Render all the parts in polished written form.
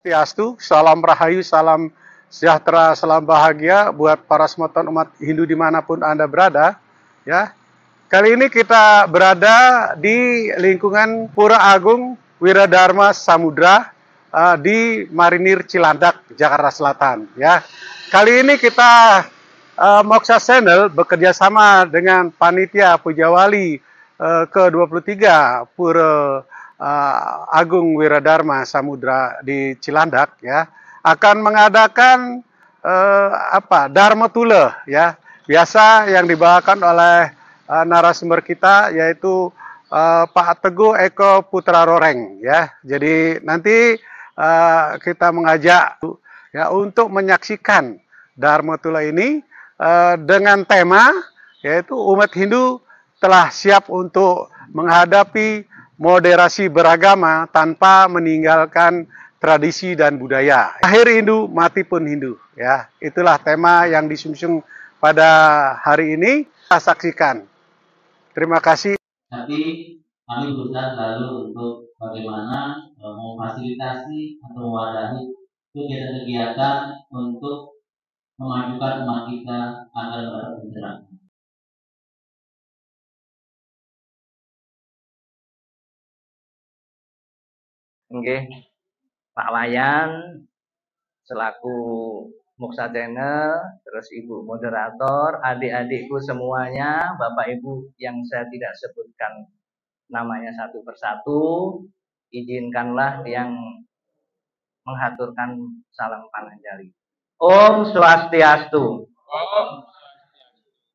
Swastiastu, salam rahayu, salam sejahtera, salam bahagia buat para semeton umat Hindu dimanapun Anda berada. Ya, kali ini kita berada di lingkungan Pura Agung Wiradharma Samudra di Marinir Cilandak, Jakarta Selatan. Ya, kali ini kita Moksha Channel bekerja sama dengan Panitia Pujawali ke-23 Pura Agung Wiradharma Samudra di Cilandak ya akan mengadakan Dharma Tula ya, biasa yang dibawakan oleh narasumber kita yaitu Pak Teguh Eko Putra Roreng ya. Jadi nanti kita mengajak ya untuk menyaksikan Dharma Tula ini dengan tema yaitu umat Hindu telah siap untuk menghadapi moderasi beragama tanpa meninggalkan tradisi dan budaya. Lahir Hindu, mati pun Hindu. Ya, itulah tema yang disungsung pada hari ini. Kita saksikan. Terima kasih. Tapi kami berusaha selalu untuk bagaimana memfasilitasi atau mewadahi kegiatan-kegiatan untuk memajukan umat kita agar dapat bergerak. Oke, Pak Wayan selaku Moksha Channel, terus Ibu moderator, adik-adikku semuanya, Bapak Ibu yang saya tidak sebutkan namanya satu persatu, izinkanlah yang menghaturkan salam pananjali. Om Swastiastu.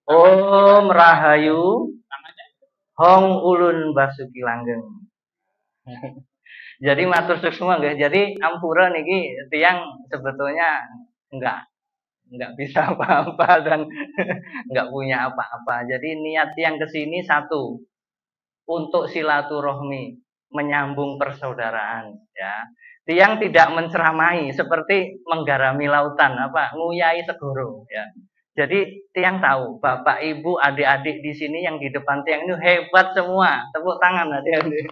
Om Rahayu. Hong Ulun Basuki Langgeng. Jadi matur semua nggih. Jadi ampura niki tiang sebetulnya enggak bisa apa-apa dan enggak punya apa-apa. Jadi niat tiang kesini satu, untuk silaturahmi, menyambung persaudaraan ya. Tiang tidak menceramai seperti menggarami lautan nguyai segoro ya. Jadi tiang tahu Bapak Ibu adik-adik di sini yang di depan tiang ini hebat semua. Tepuk tangan adik-adik.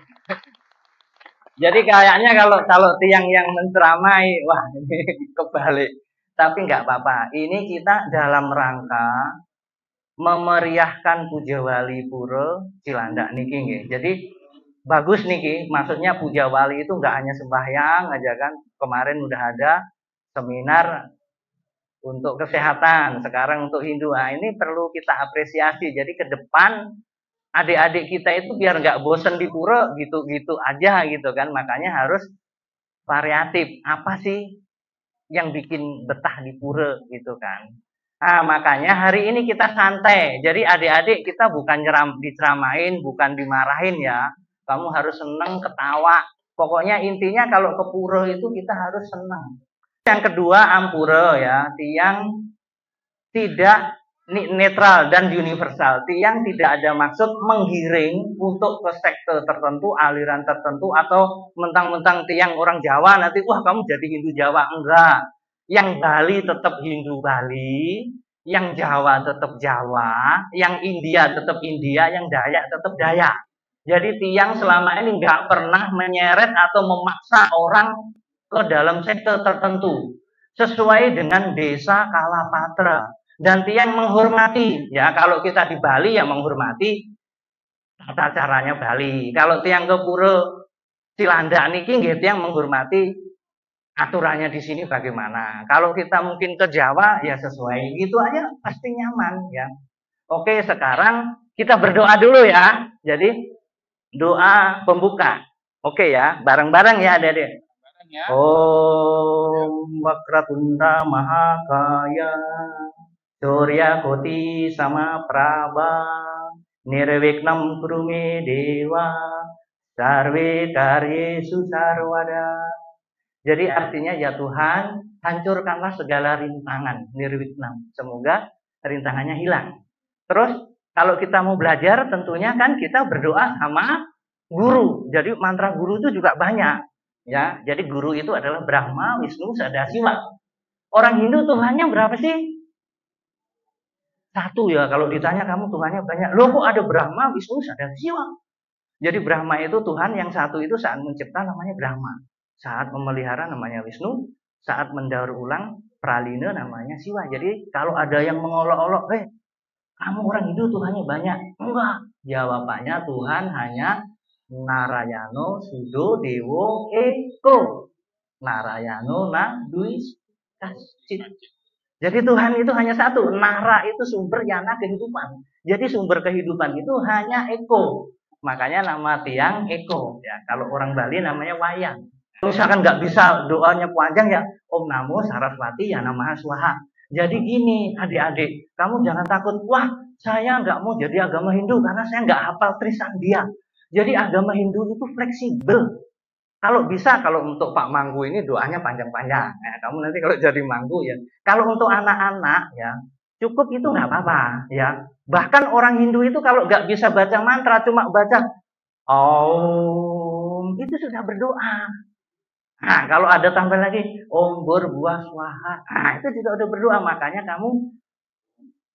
Jadi kayaknya kalau tiang yang menceramai, wah ini kebalik. Tapi nggak apa-apa. Ini kita dalam rangka memeriahkan Puja Wali Pura Cilandak niki nggih. Jadi bagus niki, maksudnya Puja Wali itu nggak hanya sembahyang aja kan. Kemarin udah ada seminar untuk kesehatan, sekarang untuk Hindu. Nah, ini perlu kita apresiasi. Jadi ke depan adik-adik kita itu biar nggak bosen di pura gitu-gitu aja gitu kan, makanya harus variatif. Apa sih yang bikin betah di pura gitu kan? Nah, makanya hari ini kita santai. Jadi adik-adik kita bukan diceramain, bukan dimarahin ya. Kamu harus seneng, ketawa. Pokoknya intinya kalau ke pura itu kita harus senang. Yang kedua ampura ya, tiang tidak netral dan universal. Tiang tidak ada maksud menggiring untuk ke sekte tertentu, aliran tertentu, atau mentang-mentang tiang orang Jawa nanti wah kamu jadi Hindu Jawa. Enggak. Yang Bali tetap Hindu Bali, yang Jawa tetap Jawa, yang India tetap India, yang Dayak tetap Dayak. Jadi tiang selama ini enggak pernah menyeret atau memaksa orang ke dalam sekte tertentu sesuai dengan desa Kalapatra. Dan tiang menghormati ya, kalau kita di Bali ya menghormati tata caranya Bali. Kalau tiang ke Pura Cilandak niki nggih tiang menghormati aturannya di sini bagaimana. Kalau kita mungkin ke Jawa ya sesuai gitu aja pasti nyaman ya. Oke, sekarang kita berdoa dulu ya. Jadi doa pembuka. Oke ya, bareng-bareng ya adik-adik. Om Wakratunda Mahakaya Surya Koti Sama Prabha Nirviknam Kurume Dewa Sarve Karyesu Sarwada. Jadi artinya ya Tuhan, hancurkanlah segala rintangan, nirviknam. Semoga rintangannya hilang. Terus kalau kita mau belajar tentunya kan kita berdoa sama guru. Jadi mantra guru itu juga banyak. Ya, jadi guru itu adalah Brahma, Wisnu, Sadasiwa. Orang Hindu Tuhannya berapa sih? Satu ya, kalau ditanya kamu Tuhannya banyak. Loh kok ada Brahma, Wisnu, Sadasiwa? Jadi Brahma itu Tuhan yang satu itu saat mencipta namanya Brahma. saat memelihara namanya Wisnu, saat mendaur ulang Pralina namanya Siwa. Jadi kalau ada yang mengolok-olok, kamu orang Hindu Tuhannya banyak. Enggak. Jawabannya Tuhan hanya Narayano Sudo Dewo Eko. Narayano na Dwi Kasit. Jadi Tuhan itu hanya satu. Nara itu sumber yana kehidupan. Jadi sumber kehidupan itu hanya Eko. Makanya nama tiang Eko. Ya, kalau orang Bali namanya Wayang. Misalkan nggak bisa doanya panjang ya, Om Namo Saraswati ya Namaha Swaha. Jadi gini adik-adik, kamu jangan takut. Wah, saya nggak mau jadi agama Hindu karena saya nggak hafal Trisandia. Jadi agama Hindu itu fleksibel. Kalau bisa, kalau untuk Pak Manggu ini doanya panjang-panjang. Nah, kamu nanti kalau jadi Manggu ya. Kalau untuk anak-anak ya, cukup itu nggak apa-apa ya. Bahkan orang Hindu itu kalau nggak bisa baca mantra, cuma baca Om, itu sudah berdoa. Nah, kalau ada tambah lagi Om Berbuah Swaha, nah itu juga udah berdoa. Makanya kamu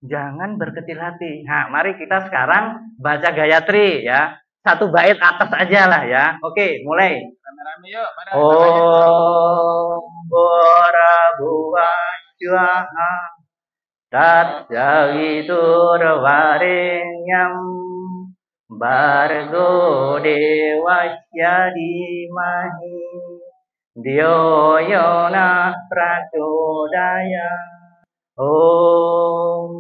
jangan berkecil hati. Nah, mari kita sekarang baca Gayatri ya. Satu bait atas aja lah ya. Oke, mulai. Rame-rame yuk. Om Berbuah Swaha Tat Jawitur Varenyam Bargo Dewasya Dimahi Dio Yona Prachodaya. Om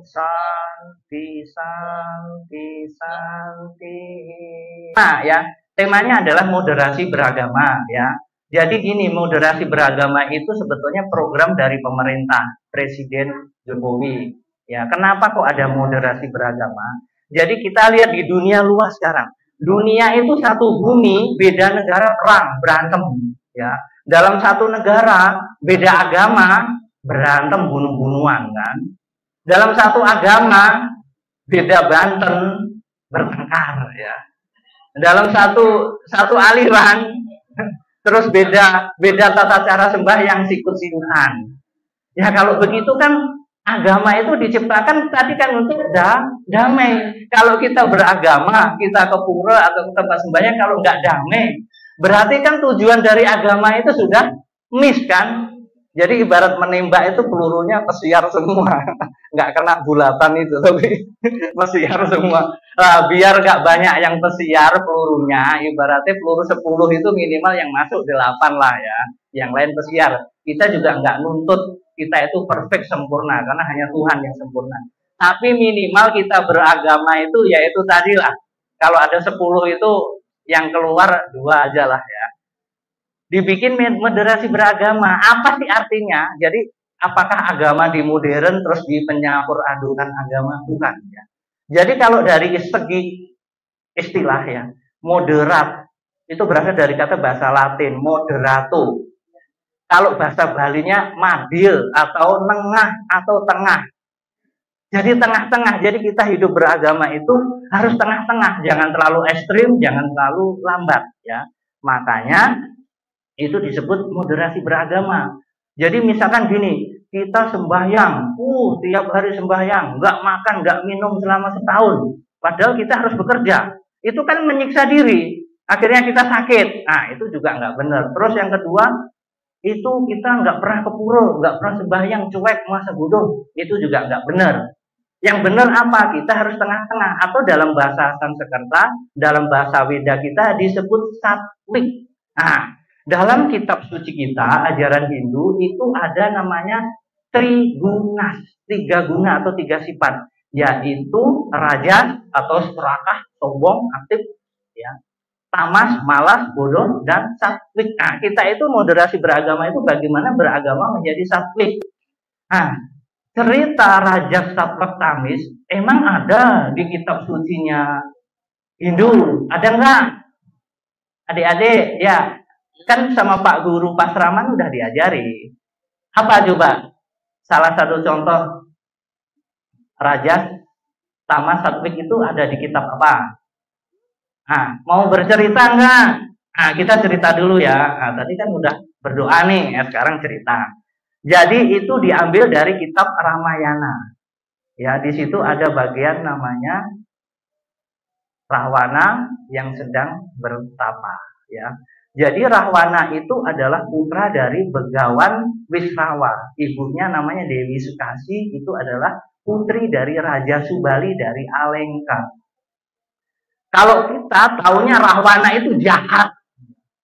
Santi Santi Santi. Nah ya, temanya adalah moderasi beragama ya. Jadi gini, moderasi beragama itu sebetulnya program dari pemerintah Presiden Jokowi. Ya, kenapa kok ada moderasi beragama? Jadi kita lihat di dunia luas sekarang. Dunia itu satu bumi, beda negara perang, berantem ya. Dalam satu negara beda agama, berantem bunuh-bunuhan kan. Dalam satu agama beda Banten, bertengkar ya. Dalam satu aliran terus beda tata cara sembahyang, sikut-sikutan. Ya kalau begitu kan agama itu diciptakan tadi kan untuk damai. Kalau kita beragama, kita ke pura atau ke tempat sembahyang kalau nggak damai, berarti kan tujuan dari agama itu sudah miss kan? Jadi ibarat menembak itu pelurunya pesiar semua, nggak kena bulatan itu, tapi pesiar semua. Nah, biar nggak banyak yang pesiar pelurunya, ibaratnya peluru 10 itu minimal yang masuk 8 lah ya, yang lain pesiar. Kita juga nggak nuntut kita itu perfect sempurna, karena hanya Tuhan yang sempurna. Tapi minimal kita beragama itu yaitu tadi lah, kalau ada 10 itu yang keluar 2 aja lah ya. Dibikin moderasi beragama. Apa sih artinya? Jadi apakah agama di modern terus di penyampur adukan agama? Bukan ya. Jadi kalau dari segi istilah ya, moderat itu berasal dari kata bahasa Latin moderato. Kalau bahasa Balinya madil atau nengah atau tengah. Jadi tengah-tengah. Jadi kita hidup beragama itu harus tengah-tengah, jangan terlalu ekstrim, jangan terlalu lambat ya. Makanya itu disebut moderasi beragama. Jadi misalkan gini, kita sembahyang, tiap hari sembahyang, nggak makan, nggak minum selama setahun. Padahal kita harus bekerja. Itu kan menyiksa diri. Akhirnya kita sakit. Nah, itu juga nggak benar. Terus yang kedua, itu kita nggak pernah ke pura, nggak pernah sembahyang, cuek, masa bodoh. Itu juga nggak benar. Yang benar apa? Kita harus tengah-tengah. Atau dalam bahasa Sanskerta, dalam bahasa Weda kita disebut satwik. Nah, dalam kitab suci kita, ajaran Hindu, itu ada namanya trigunas, 3 guna atau 3 sifat, yaitu rajas atau serakah, sombong, aktif, ya, tamas, malas, bodoh, dan satwik. Nah, kita itu moderasi beragama itu bagaimana beragama menjadi satwik. Nah, cerita rajas, sattva, tamis emang ada di kitab sucinya Hindu, ada nggak? Adik-adik, ya. Kan sama Pak Guru Pasraman udah diajari. Apa coba? Salah satu contoh rajas, tamas, satwik itu ada di kitab apa? Nah, mau bercerita enggak? Nah, kita cerita dulu ya. Nah, tadi kan udah berdoa nih, ya sekarang cerita. Jadi itu diambil dari kitab Ramayana. Ya, di situ ada bagian namanya Rahwana yang sedang bertapa, ya. Jadi Rahwana itu adalah putra dari Begawan Wisrawa. Ibunya namanya Dewi Sukasi, itu adalah putri dari Raja Subali dari Alengka. Kalau kita taunya Rahwana itu jahat,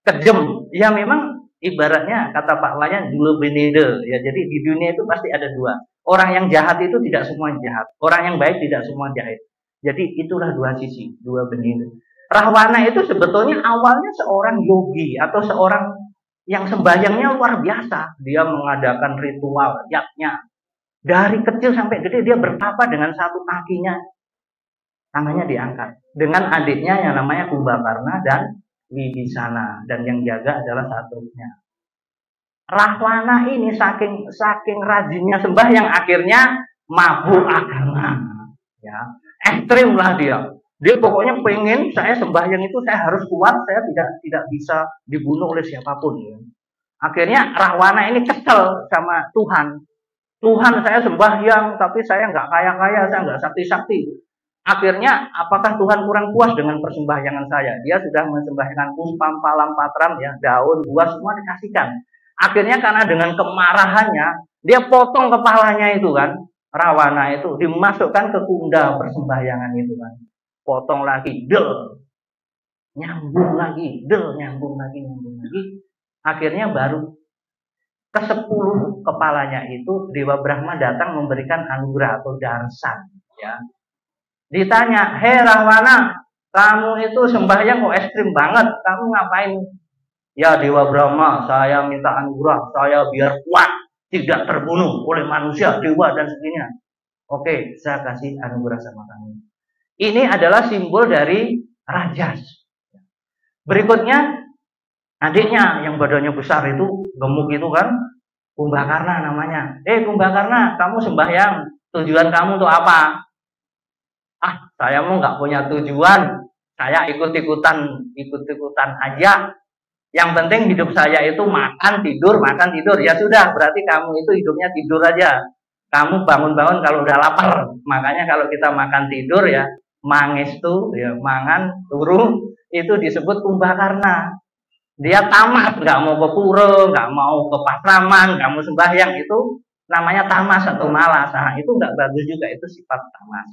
kejem, ya memang ibaratnya kata Pak Wayan dua benede. Ya, jadi di dunia itu pasti ada dua. Orang yang jahat itu tidak semua jahat. Orang yang baik tidak semua jahat. Jadi itulah dua sisi, dua benede. Rahwana itu sebetulnya awalnya seorang yogi atau seorang yang sembahyangnya luar biasa. Dia mengadakan ritual yatnya. Dari kecil sampai gede dia bertapa dengan satu kakinya. Tangannya diangkat. Dengan adiknya yang namanya Kumbakarna dan Wibisana. Dan yang jaga adalah satunya. Rahwana ini saking rajinnya sembahyang akhirnya mabuk agama. Ya, ekstrim lah dia. Dia pokoknya pengen saya sembahyang itu saya harus kuat, saya tidak bisa dibunuh oleh siapapun. Akhirnya Rahwana ini kesel sama Tuhan. Tuhan, saya sembahyang tapi saya nggak kaya-kaya, saya nggak sakti-sakti. Akhirnya apakah Tuhan kurang puas dengan persembahyangan saya? Dia sudah mensembahyangan kumpam, palam, patram, ya, daun, buah semua dikasihkan. Akhirnya karena dengan kemarahannya dia potong kepalanya itu kan, Rahwana itu dimasukkan ke kunda persembahyangan itu kan. Potong lagi, del, nyambung lagi, del, nyambung lagi. Akhirnya baru ke-10 kepalanya itu Dewa Brahma datang memberikan anugerah atau darsan. Ya. Ditanya, hei Rahwana, kamu itu sembahyang kok ekstrim banget, kamu ngapain? Ya Dewa Brahma, saya minta anugerah, saya biar kuat, tidak terbunuh oleh manusia, dewa dan sebagainya. Oke, saya kasih anugerah sama kamu. Ini adalah simbol dari Rajas. Berikutnya, adiknya yang badannya besar itu, gemuk itu kan, Kumbakarna namanya. Kumbakarna, kamu sembahyang, tujuan kamu untuk apa? Ah, saya mau nggak punya tujuan, saya ikut-ikutan aja. Yang penting hidup saya itu makan tidur. Ya sudah, berarti kamu itu hidupnya tidur aja. Kamu bangun-bangun kalau udah lapar. Makanya kalau kita makan tidur ya, mangestu, ya, mangan, turu, itu disebut Kumbakarna. Dia tamas, nggak mau ke pura, nggak mau ke pasraman, nggak mau sembahyang, itu namanya tamas atau malas. Nah, itu nggak bagus juga, itu sifat tamas.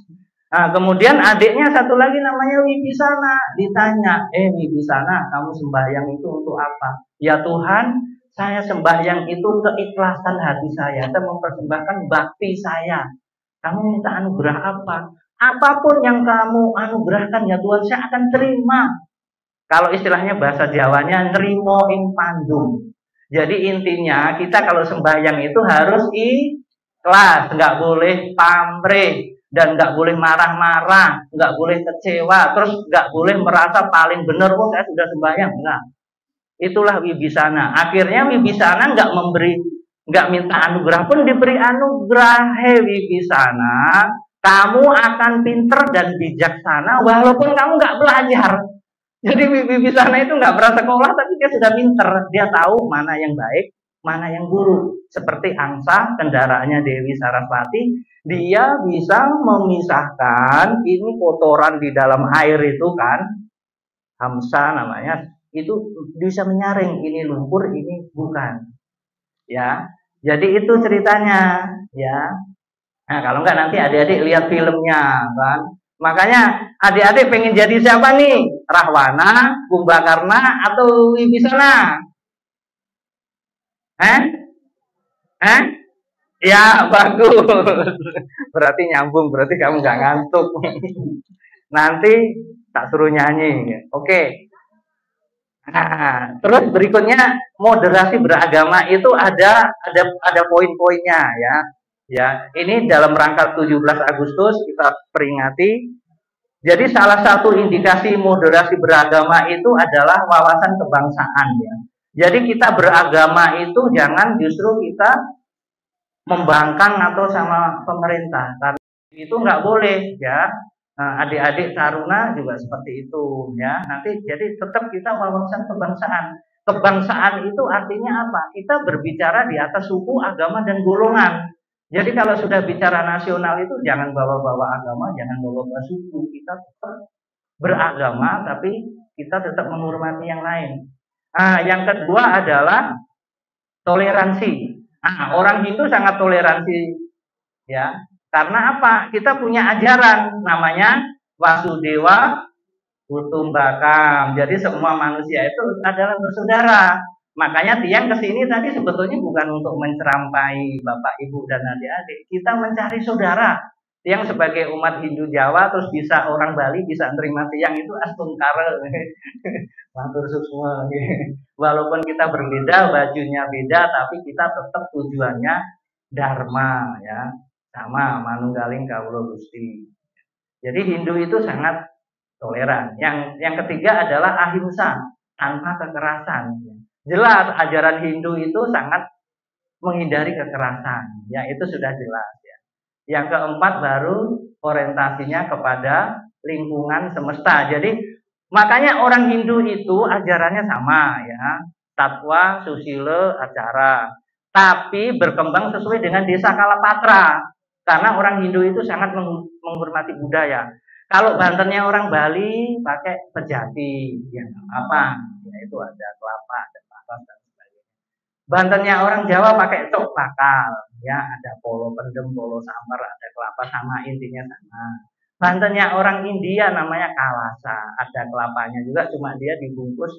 Nah, kemudian adiknya satu lagi namanya Wibisana. Ditanya, Wibisana, kamu sembahyang itu untuk apa? Ya Tuhan, saya sembahyang itu keikhlasan hati saya mempersembahkan bakti saya. Kamu minta anugerah apa? Apapun yang kamu anugerahkan ya Tuhan, saya akan terima. Kalau istilahnya bahasa Jawanya, nrimo ing pandum. Jadi intinya kita kalau sembahyang itu harus ikhlas, nggak boleh pamrih. Dan nggak boleh marah-marah, nggak boleh kecewa, terus nggak boleh merasa paling benar, saya sudah sembahyang, enggak. Itulah Wibisana. Akhirnya Wibisana nggak minta anugerah pun diberi anugerah. Hei Wibisana, kamu akan pinter dan bijaksana walaupun kamu nggak belajar. Jadi Wibisana itu nggak pernah sekolah, tapi dia sudah pinter. Dia tahu mana yang baik, mana yang buruk. Seperti angsa, kendaraannya Dewi Saraswati, dia bisa memisahkan ini kotoran di dalam air itu kan, hamsa namanya, itu bisa menyaring ini lumpur, ini bukan. Ya, jadi itu ceritanya. Ya, nah kalau enggak nanti adik-adik lihat filmnya kan. Makanya adik-adik pengen jadi siapa nih? Rahwana, Kumbakarna, atau Wibisana? Ya, bagus. Berarti nyambung, berarti kamu nggak ngantuk. Nanti tak suruh nyanyi. Oke. Nah, terus berikutnya moderasi beragama itu ada poin-poinnya ya. Ya, ini dalam rangka 17 Agustus kita peringati. Jadi salah satu indikasi moderasi beragama itu adalah wawasan kebangsaan ya. Jadi kita beragama itu jangan justru kita membangkang atau sama pemerintah, karena itu nggak boleh ya. Adik-adik taruna juga seperti itu ya. Nanti jadi tetap kita wawasan kebangsaan. Kebangsaan itu artinya apa? Kita berbicara di atas suku, agama, dan golongan. Jadi kalau sudah bicara nasional itu jangan bawa-bawa agama, jangan bawa-bawa suku. Kita tetap beragama, tapi kita tetap menghormati yang lain. Yang kedua adalah toleransi. Orang Hindu sangat toleransi, ya. Karena apa? Kita punya ajaran namanya Wasudewa Kutumbakam. Jadi semua manusia itu adalah bersaudara. Makanya tiang kesini tadi sebetulnya bukan untuk mencerampai Bapak Ibu dan adik-adik. Kita mencari saudara. Tiang sebagai umat Hindu Jawa terus bisa orang Bali bisa terima tiang itu astungkara. Matur semua. Walaupun kita berbeda, bajunya beda, tapi kita tetap tujuannya dharma, ya. Sama manunggaling kawula Gusti. Jadi Hindu itu sangat toleran. Yang ketiga adalah ahimsa, tanpa kekerasan. Jelas ajaran Hindu itu sangat menghindari kekerasan. Ya, itu sudah jelas, ya. Yang keempat baru orientasinya kepada lingkungan semesta. Jadi makanya orang Hindu itu ajarannya sama, ya. Tatwa, susila, acara. Tapi berkembang sesuai dengan desa Kalapatra. Karena orang Hindu itu sangat menghormati budaya. Kalau Bantennya orang Bali pakai pejati, ya apa? Ya itu ada kelapa, ada paras dan sebagainya. Bantennya orang Jawa pakai cok bakal, ya ada polo pendem, polo samar, ada kelapa sama intinya sama. Bantennya orang India namanya kalasa, ada kelapanya juga, cuma dia dibungkus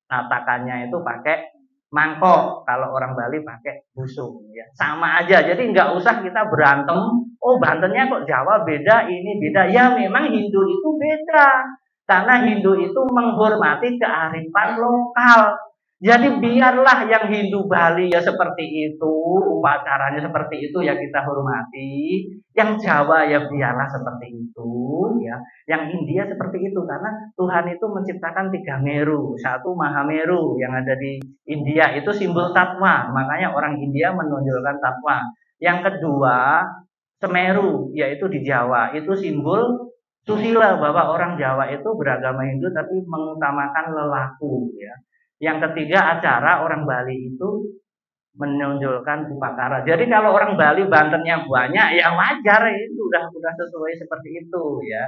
tatakannya itu pakai mangkok. Kalau orang Bali pakai busung, ya sama aja. Jadi nggak usah kita berantem. Oh Bantennya kok Jawa beda, ini beda. Ya memang Hindu itu beda. Karena Hindu itu menghormati kearifan lokal. Jadi biarlah yang Hindu Bali ya seperti itu, upacaranya seperti itu ya kita hormati. Yang Jawa ya biarlah seperti itu, ya. Yang India seperti itu karena Tuhan itu menciptakan 3 Meru, 1 Mahameru yang ada di India itu simbol Tatwa. Makanya orang India menonjolkan Tatwa. Yang kedua Semeru yaitu di Jawa itu simbol susila, bahwa orang Jawa itu beragama Hindu tapi mengutamakan lelaku, ya. Yang ketiga acara orang Bali itu menonjolkan upakara. Jadi kalau orang Bali Bantennya banyak ya wajar, itu udah sesuai seperti itu, ya.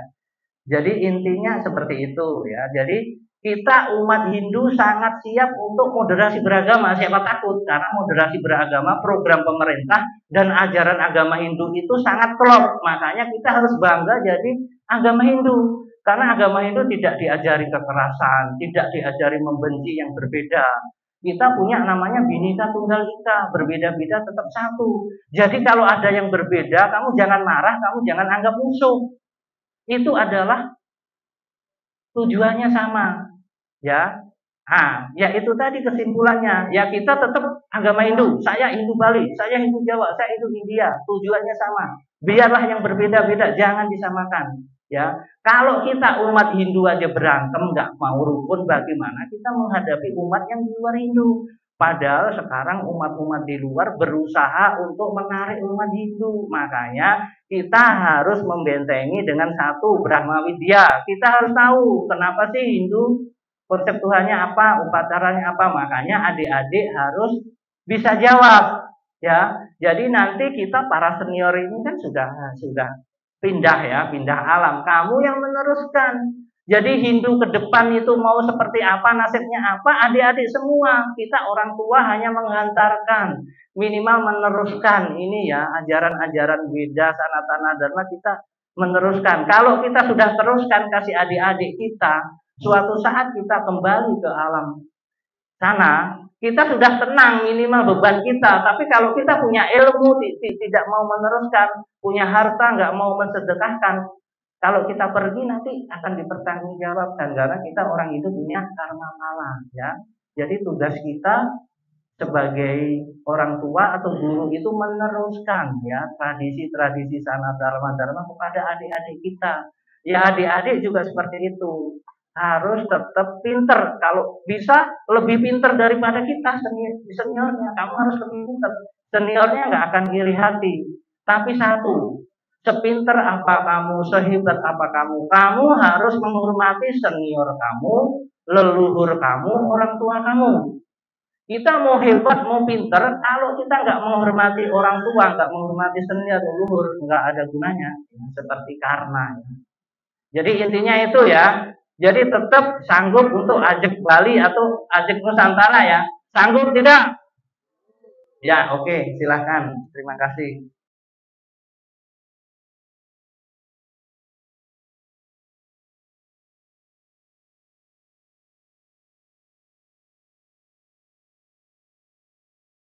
Jadi intinya seperti itu, ya. Jadi kita umat Hindu sangat siap untuk moderasi beragama. Siapa takut? Karena moderasi beragama program pemerintah dan ajaran agama Hindu itu sangat klop. Makanya kita harus bangga jadi agama Hindu. Karena agama Hindu tidak diajari kekerasan, tidak diajari membenci yang berbeda. Kita punya namanya Bhinneka Tunggal Ika, berbeda-beda tetap satu. Jadi kalau ada yang berbeda, kamu jangan marah, kamu jangan anggap musuh. Itu adalah tujuannya sama, ya. Ya itu tadi kesimpulannya. Ya kita tetap agama Hindu. Saya Hindu Bali, saya Hindu Jawa, saya Hindu India. Tujuannya sama. Biarlah yang berbeda-beda, jangan disamakan. Ya, kalau kita umat Hindu aja berantem, nggak mau rukun, bagaimana kita menghadapi umat yang di luar Hindu? Padahal sekarang umat-umat di luar berusaha untuk menarik umat Hindu. Makanya kita harus membentengi dengan satu Brahma Widya. Kita harus tahu kenapa sih Hindu konsep Tuhannya apa, upacaranya apa. Makanya adik-adik harus bisa jawab, ya. Jadi nanti kita para senior ini kan sudah pindah, ya, pindah alam. Kamu yang meneruskan. Jadi Hindu ke depan itu mau seperti apa, nasibnya apa, adik-adik semua. Kita orang tua hanya menghantarkan, minimal meneruskan ini, ya, ajaran-ajaran Weda, Sanatana Dharma kita meneruskan. Kalau kita sudah teruskan kasih adik-adik kita, suatu saat kita kembali ke alam sana, kita sudah tenang minimal beban kita. Tapi kalau kita punya ilmu tidak mau meneruskan, punya harta nggak mau mensedekahkan, kalau kita pergi nanti akan dipertanggungjawabkan karena kita orang itu punya karma pala, ya. Jadi tugas kita sebagai orang tua atau guru itu meneruskan, ya, tradisi-tradisi Sanatana Dharma kepada adik-adik kita. Ya adik-adik juga seperti itu. Harus tetap pinter. Kalau bisa lebih pinter daripada kita seniornya. Kamu harus lebih pinter. Seniornya nggak akan iri hati. Tapi satu, sepinter apa kamu, sehebat apa kamu, kamu harus menghormati senior kamu, leluhur kamu, orang tua kamu. Kita mau hebat, mau pinter, kalau kita nggak menghormati orang tua, nggak menghormati senior, leluhur, nggak ada gunanya. Seperti karma. Jadi intinya itu, ya. Jadi tetap sanggup untuk ajak Bali atau ajak Nusantara ya. Sanggup tidak? Ya, oke, silahkan. Terima kasih.